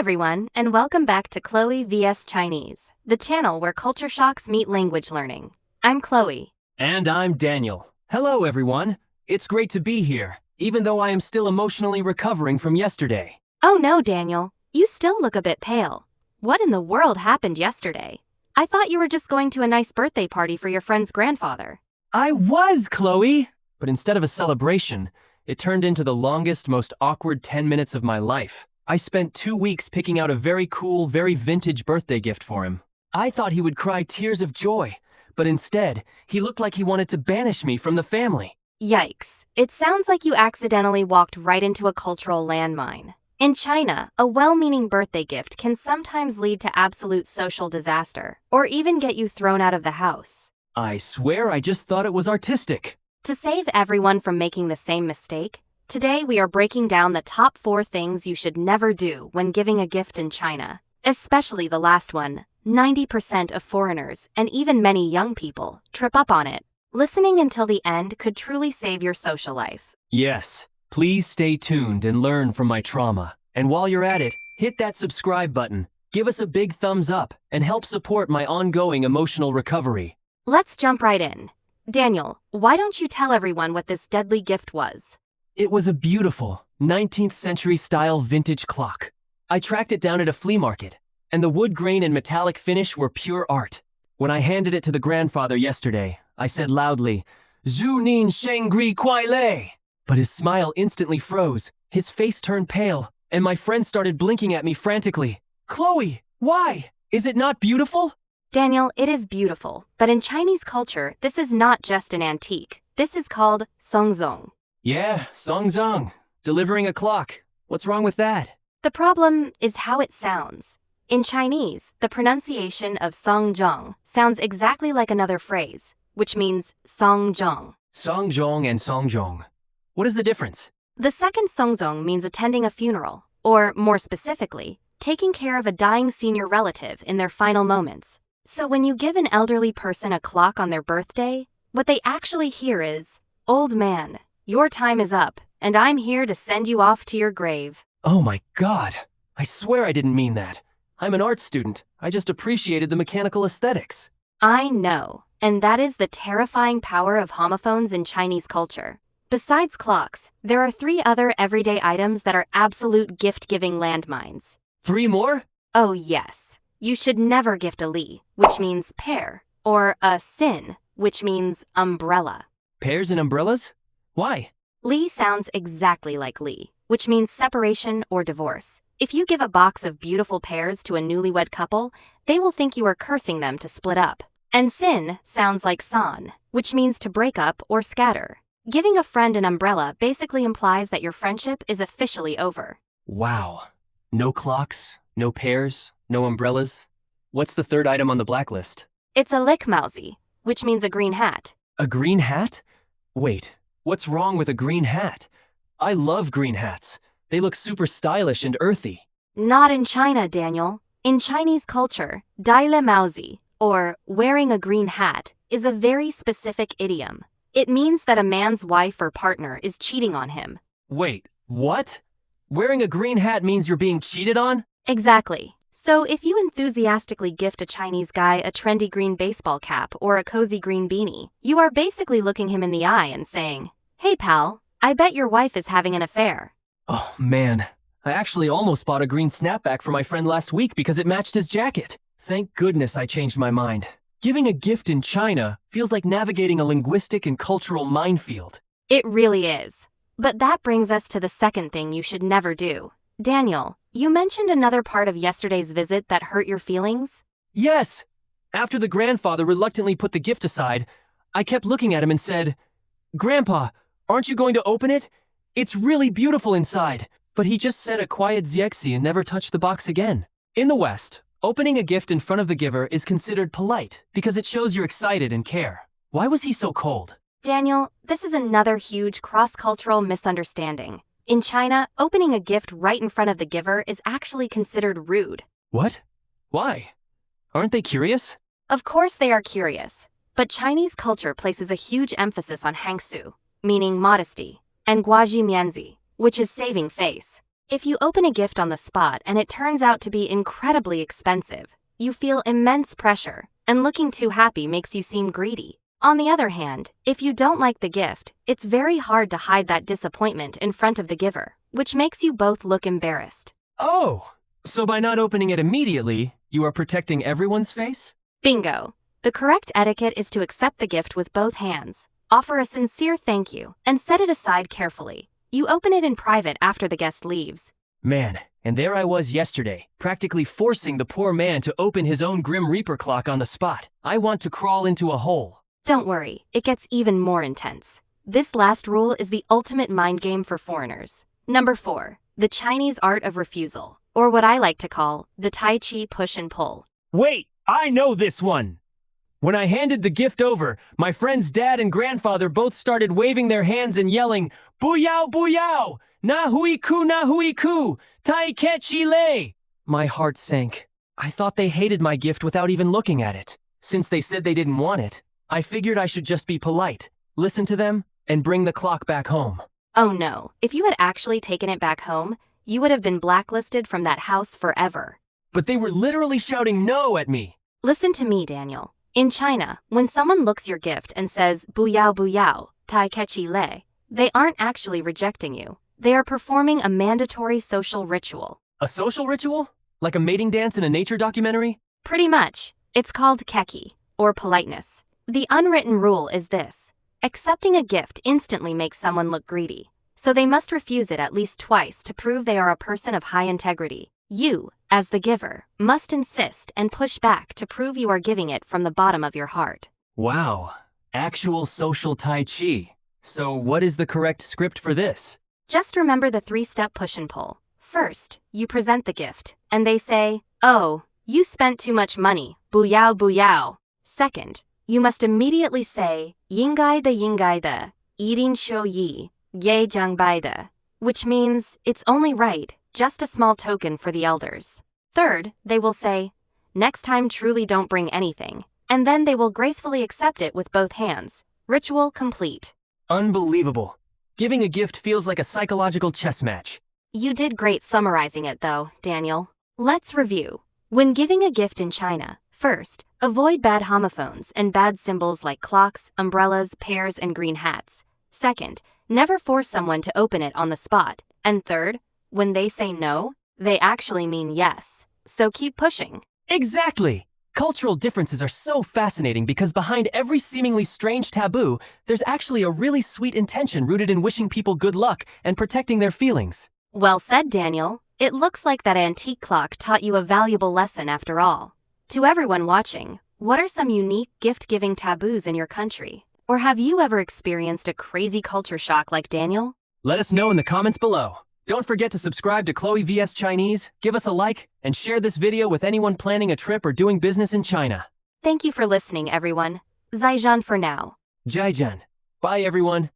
everyone, and welcome back to Chloe vs Chinese, the channel where culture shocks meet language learning. I'm Chloe. And I'm Daniel. Hello, everyone. It's great to be here, even though I am still emotionally recovering from yesterday. Oh no, Daniel, you still look a bit pale. What in the world happened yesterday? I thought you were just going to a nice birthday party for your friend's grandfather. I was, Chloe! But instead of a celebration, it turned into the longest, most awkward 10 minutes of my life. I spent 2 weeks picking out a very cool, very vintage birthday gift for him. I thought he would cry tears of joy, but instead, he looked like he wanted to banish me from the family. Yikes. It sounds like you accidentally walked right into a cultural landmine. In China, a well-meaning birthday gift can sometimes lead to absolute social disaster, or even get you thrown out of the house. I swear I just thought it was artistic. To save everyone from making the same mistake, today we are breaking down the top 4 things you should never do when giving a gift in China, especially the last one. 90% of foreigners, and even many young people, trip up on it. Listening until the end could truly save your social life. Yes, please stay tuned and learn from my trauma. And while you're at it, hit that subscribe button, give us a big thumbs up, and help support my ongoing emotional recovery. Let's jump right in. Daniel, why don't you tell everyone what this deadly gift was? It was a beautiful, 19th century style vintage clock. I tracked it down at a flea market, and the wood grain and metallic finish were pure art. When I handed it to the grandfather yesterday, I said loudly, "Zhu nin shengri kuai lei." But his smile instantly froze, his face turned pale, and my friend started blinking at me frantically. Chloe, why? Is it not beautiful? Daniel, it is beautiful, but in Chinese culture, this is not just an antique. This is called songzong. Yeah, songzong. Delivering a clock. What's wrong with that? The problem is how it sounds. In Chinese, the pronunciation of songjong sounds exactly like another phrase, which means songjong. Songjong and songjong. What is the difference? The second songjong means attending a funeral, or more specifically, taking care of a dying senior relative in their final moments. So when you give an elderly person a clock on their birthday, what they actually hear is, "Old man, your time is up, and I'm here to send you off to your grave." Oh my God. I swear I didn't mean that. I'm an art student. I just appreciated the mechanical aesthetics. I know, and that is the terrifying power of homophones in Chinese culture. Besides clocks, there are 3 other everyday items that are absolute gift-giving landmines. 3 more? Oh yes. You should never gift a li, which means pear, or a sin, which means umbrella. Pears and umbrellas? Why? Li sounds exactly like li, which means separation or divorce. If you give a box of beautiful pears to a newlywed couple, they will think you are cursing them to split up. And sin sounds like san, which means to break up or scatter. Giving a friend an umbrella basically implies that your friendship is officially over. Wow. No clocks, no pears, no umbrellas. What's the 3rd item on the blacklist? It's a lickmousy, which means a green hat. A green hat? Wait, what's wrong with a green hat? I love green hats. They look super stylish and earthy. Not in China, Daniel. In Chinese culture, dai le maozi, or wearing a green hat, is a very specific idiom. It means that a man's wife or partner is cheating on him. Wait, what? Wearing a green hat means you're being cheated on? Exactly. So if you enthusiastically gift a Chinese guy a trendy green baseball cap or a cozy green beanie, you are basically looking him in the eye and saying, "Hey pal, I bet your wife is having an affair." Oh man, I actually almost bought a green snapback for my friend last week because it matched his jacket. Thank goodness I changed my mind. Giving a gift in China feels like navigating a linguistic and cultural minefield. It really is. But that brings us to the second thing you should never do. Daniel, you mentioned another part of yesterday's visit that hurt your feelings? Yes! After the grandfather reluctantly put the gift aside, I kept looking at him and said, "Grandpa, aren't you going to open it? It's really beautiful inside." But he just said a quiet ziexi and never touched the box again. In the West, opening a gift in front of the giver is considered polite because it shows you're excited and care. Why was he so cold? Daniel, this is another huge cross-cultural misunderstanding. In China, opening a gift right in front of the giver is actually considered rude. What? Why? Aren't they curious? Of course they are curious, but Chinese culture places a huge emphasis on hangsu, meaning modesty, and guaji mianzi, which is saving face. If you open a gift on the spot and it turns out to be incredibly expensive, you feel immense pressure, and looking too happy makes you seem greedy. On the other hand, if you don't like the gift, it's very hard to hide that disappointment in front of the giver, which makes you both look embarrassed. Oh, so by not opening it immediately, you are protecting everyone's face? Bingo! The correct etiquette is to accept the gift with both hands, offer a sincere thank you, and set it aside carefully. You open it in private after the guest leaves. Man, and there I was yesterday, practically forcing the poor man to open his own Grim Reaper clock on the spot. I want to crawl into a hole. Don't worry, it gets even more intense. This last rule is the ultimate mind game for foreigners. Number 4. The Chinese art of refusal, or what I like to call the Tai Chi push and pull. Wait, I know this one! When I handed the gift over, my friend's dad and grandfather both started waving their hands and yelling, "Buyao, buyao! Na hui ku, tai kechi lei!" My heart sank. I thought they hated my gift without even looking at it. Since they said they didn't want it, I figured I should just be polite, listen to them, and bring the clock back home. Oh no, if you had actually taken it back home, you would have been blacklisted from that house forever. But they were literally shouting no at me. Listen to me, Daniel. In China, when someone looks your gift and says, "Buyao buyao, tai kechi lei," they aren't actually rejecting you. They are performing a mandatory social ritual. A social ritual? Like a mating dance in a nature documentary? Pretty much. It's called keki, or politeness. The unwritten rule is this. Accepting a gift instantly makes someone look greedy, so they must refuse it at least twice to prove they are a person of high integrity. You, as the giver, must insist and push back to prove you are giving it from the bottom of your heart. Wow, actual social Tai Chi. So what is the correct script for this? Just remember the 3-step push and pull. First, you present the gift, and they say, "Oh, you spent too much money, buyao buyao." Second, you must immediately say, "Yingai de, eating shou yi, ye jiangbai de," which means, "It's only right, just a small token for the elders." Third, they will say, "Next time truly don't bring anything," and then they will gracefully accept it with both hands. Ritual complete. Unbelievable. Giving a gift feels like a psychological chess match. You did great summarizing it though, Daniel. Let's review. When giving a gift in China, first, avoid bad homophones and bad symbols like clocks, umbrellas, pears, and green hats. Second, never force someone to open it on the spot. And third, when they say no, they actually mean yes. So keep pushing. Exactly! Cultural differences are so fascinating because behind every seemingly strange taboo, there's actually a really sweet intention rooted in wishing people good luck and protecting their feelings. Well said, Daniel. It looks like that antique clock taught you a valuable lesson after all. To everyone watching, what are some unique gift-giving taboos in your country? Or have you ever experienced a crazy culture shock like Daniel? Let us know in the comments below. Don't forget to subscribe to Chloe vs Chinese, give us a like, and share this video with anyone planning a trip or doing business in China. Thank you for listening, everyone. Zaijian for now. Zaijian. Bye, everyone.